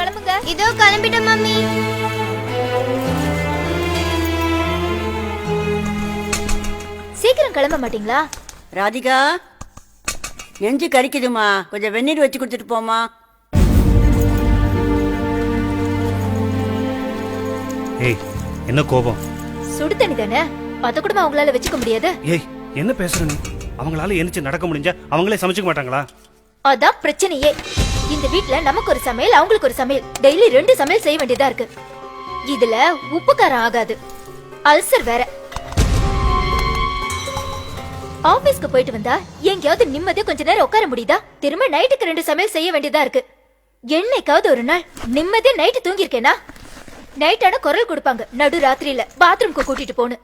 கிளம்புங்க. இதோ கிளம்பிட்டேன் மம்மி. சீக்கிரம் கிளம்ப மாட்டீங்களா? ராதிகா, நெஞ்சு கறிக்குதுமா, கொஞ்சம் வெந்நீர் வச்சு கொடுத்துட்டு போமா. ஏய், என்ன கோபம்? சுடு தண்ணி தானே, அத கூட அவங்களால வச்சுக்க முடியாது. ஏய், என்ன பேசுற நீ? அவங்களால எந்திரிச்சு நடக்க முடிஞ்சா அவங்களே சமைச்சுக்க மாட்டாங்களா? அதான் பிரச்சனையே. இந்த வீட்ல நமக்கு ஒரு சமையல், அவங்களுக்கு ஒரு சமையல், டெய்லி 2 சமையல் செய்ய வேண்டியதா இருக்கு. இதுல உப்பு காரம் ஆகாது, அல்சர் வேற. ஆபீஸ்க்கு போயிட்டு வந்தா எங்கேயாவது நிம்மதியா கொஞ்ச நேரம் உட்கார முடியுதா? திரும்ப நைட்டுக்கு 2 சமையல் செய்ய வேண்டியதா இருக்கு. என்னைக்காவது ஒரு நாள் நிம்மதியா நைட்டு தூங்கிருக்கேனா? நைட்டான குரல் கொடுப்பாங்க, நடு ராத்திரியில பாத்ரூம்க்கு கூட்டிட்டு போன்னு.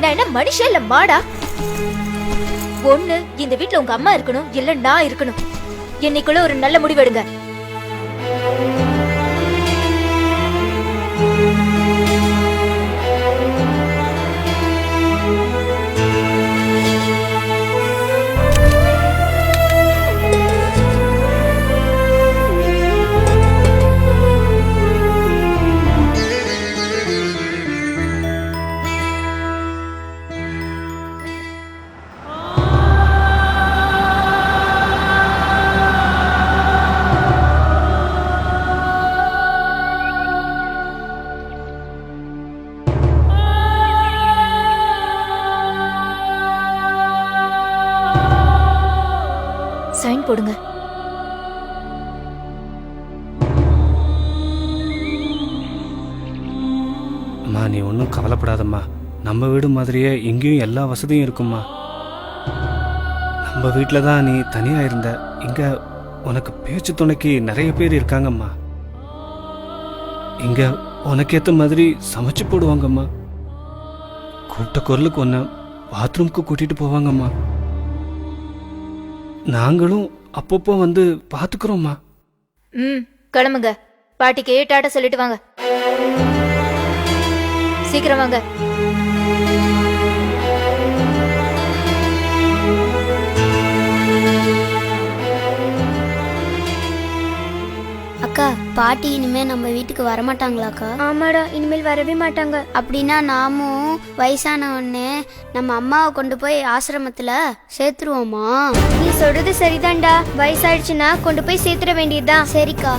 நான் என்ன மனுஷன் இல்ல மாடா? ஒண்ணு இந்த வீட்ல உங்க அம்மா இருக்கணும், இல்ல நான் இருக்கணும். என்னைக்குள்ள ஒரு நல்ல முடிவெடுங்க. சைன் போடுங்க. அம்மா, நீ ஒன்றும் கவலைப்படாதம்மா. நம்ம வீடு மாதிரியே இங்கேயும் எல்லா வசதியும் இருக்கும்மா. நம்ம வீட்டில் தான் நீ தனியாக இருந்த. இங்கே உனக்கு பேச்சு துணைக்கு நிறைய பேர் இருக்காங்கம்மா. இங்கே உனக்கேற்ற மாதிரி சமைச்சு போடுவாங்கம்மா. கூப்பிட்ட குரலுக்கு ஒன்று பாத்ரூம்க்கு கூட்டிகிட்டு போவாங்கம்மா. நாங்களும் அப்பப்போ வந்து பார்த்துக்கிறோம்மா. கிளம்புங்க. பாட்டிக்கு டாட்டா சொல்லிட்டு வாங்க. சீக்கிரம் வாங்க. அக்கா, பாட்டி இனிமே நம்ம வீட்டுக்கு வரமாட்டாங்களாக்கா? ஆமாடா, இனிமேல் வரவே மாட்டாங்க. அப்படின்னா நாமும் வயசான உடனே நம்ம அம்மாவை கொண்டு போய் ஆசிரமத்துல சேர்த்துருவோமா? நீ சொல்றது சரிதான்டா. வயசாயிடுச்சுன்னா கொண்டு போய் சேர்த்துட வேண்டியதுதான். சரிக்கா.